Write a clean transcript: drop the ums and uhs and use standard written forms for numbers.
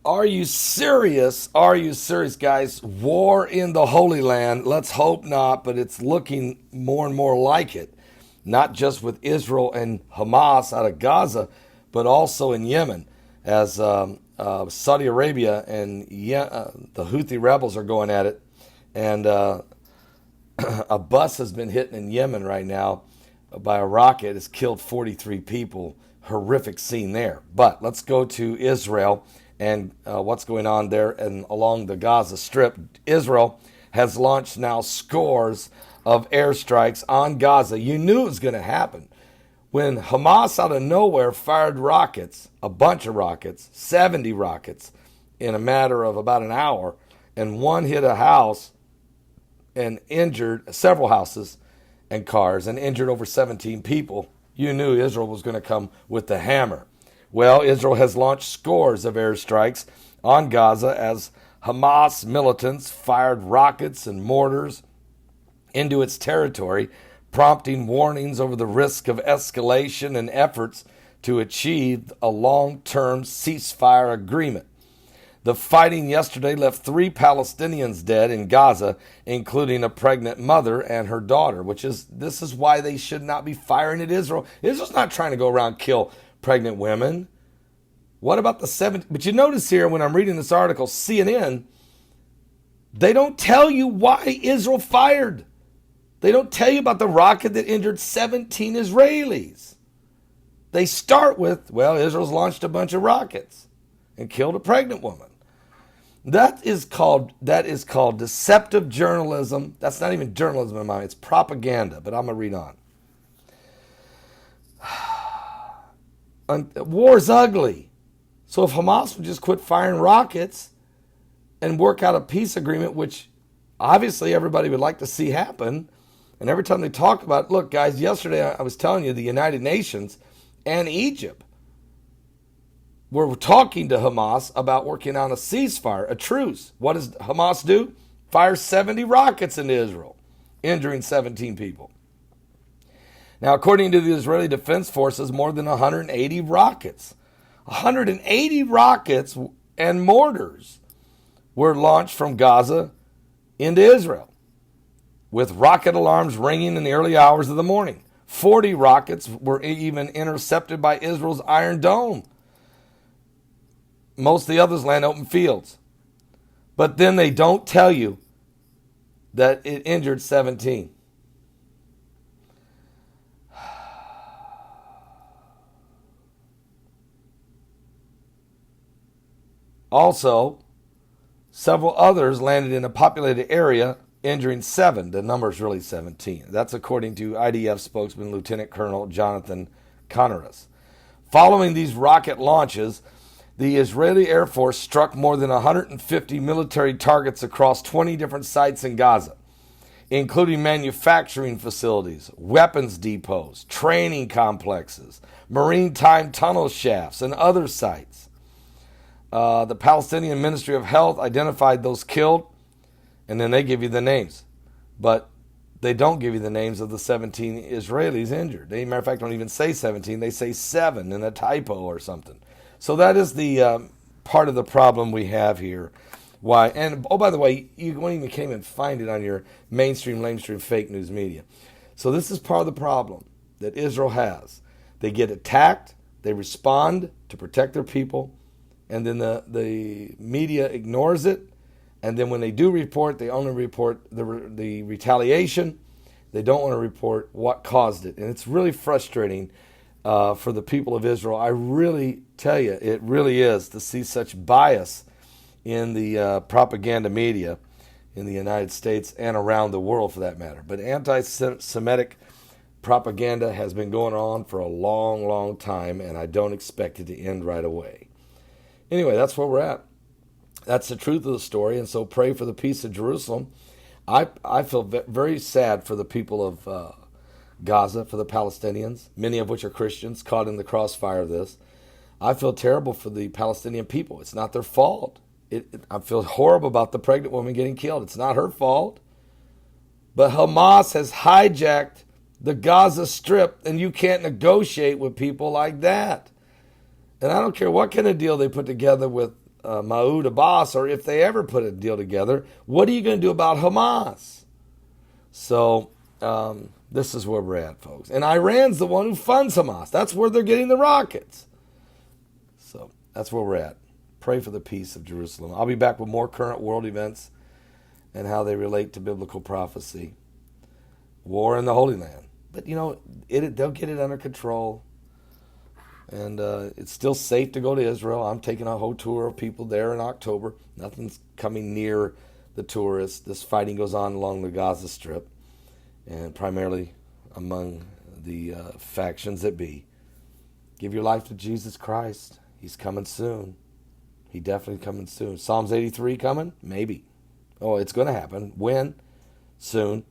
Are you serious? Are you serious, guys? War in the Holy Land. Let's hope not, but it's looking more and more like it. Not just with Israel and Hamas out of Gaza, but also in Yemen, as Saudi Arabia and the Houthi rebels are going at it. And a bus has been hit in Yemen right now by a rocket. It's killed 43 people. Horrific scene there. But let's go to Israel and what's going on there and along the Gaza Strip. Israel has launched now scores of airstrikes on Gaza. You knew it was going to happen. When Hamas out of nowhere fired rockets, a bunch of rockets, 70 rockets, in a matter of about an hour, and one hit a house and injured several houses and cars and injured over 17 people, you knew Israel was going to come with the hammer. Well, Israel has launched scores of airstrikes on Gaza as Hamas militants fired rockets and mortars into its territory, prompting warnings over the risk of escalation and efforts to achieve a long-term ceasefire agreement. The fighting yesterday left 3 Palestinians dead in Gaza, including a pregnant mother and her daughter, this is why they should not be firing at Israel. Israel's not trying to go around and kill pregnant women. What about the 7? But you notice here when I'm reading this article, CNN, they don't tell you why Israel fired. They don't tell you about the rocket that injured 17 Israelis. They start with, well, Israel's launched a bunch of rockets and killed a pregnant woman. That is called deceptive journalism. That's not even journalism in mine. It's propaganda, but I'm going to read on. War's ugly. So if Hamas would just quit firing rockets and work out a peace agreement, which obviously everybody would like to see happen, and every time they talk about it, look, guys, yesterday I was telling you the United Nations and Egypt were talking to Hamas about working on a ceasefire, a truce. What does Hamas do? Fire 70 rockets into Israel, injuring 17 people. Now, according to the Israeli Defense Forces, more than 180 rockets and mortars were launched from Gaza into Israel, with rocket alarms ringing in the early hours of the morning. 40 rockets were even intercepted by Israel's Iron Dome. Most of the others land open fields. But then they don't tell you that it injured 17. Also, several others landed in a populated area, injuring 7. The number is really 17. That's according to IDF spokesman Lieutenant Colonel Jonathan Conaris. Following these rocket launches, the Israeli Air Force struck more than 150 military targets across 20 different sites in Gaza, including manufacturing facilities, weapons depots, training complexes, maritime tunnel shafts, and other sites. The Palestinian Ministry of Health identified those killed, and then they give you the names. But they don't give you the names of the 17 Israelis injured. They, matter of fact, don't even say 17. They say 7 in a typo or something. So that is the part of the problem we have here. Why? And, oh, by the way, you won't even can't even find it on your mainstream, lamestream, fake news media. So this is part of the problem that Israel has. They get attacked, they respond to protect their people, and then the media ignores it. And then when they do report, they only report the retaliation. They don't want to report what caused it. And it's really frustrating for the people of Israel. I really tell you, it really is to see such bias in the propaganda media in the United States and around the world for that matter. But anti-Semitic propaganda has been going on for a long, long time, and I don't expect it to end right away. Anyway, that's where we're at. That's the truth of the story, and so pray for the peace of Jerusalem. I feel very sad for the people of Gaza, for the Palestinians, many of which are Christians, caught in the crossfire of this. I feel terrible for the Palestinian people. It's not their fault. I feel horrible about the pregnant woman getting killed. It's not her fault. But Hamas has hijacked the Gaza Strip, and you can't negotiate with people like that. And I don't care what kind of deal they put together with Mahmoud Abbas, or if they ever put a deal together, what are you going to do about Hamas? So this is where we're at, folks. And Iran's the one who funds Hamas. That's where they're getting the rockets. So that's where we're at. Pray for the peace of Jerusalem. I'll be back with more current world events and how they relate to biblical prophecy. War in the Holy Land. But, they'll get it under control. And it's still safe to go to Israel. I'm taking a whole tour of people there in October. Nothing's coming near the tourists. This fighting goes on along the Gaza Strip, and primarily among the factions that be. Give your life to Jesus Christ. He's coming soon. He definitely coming soon. Psalms 83 coming? Maybe. Oh, it's going to happen. When? Soon.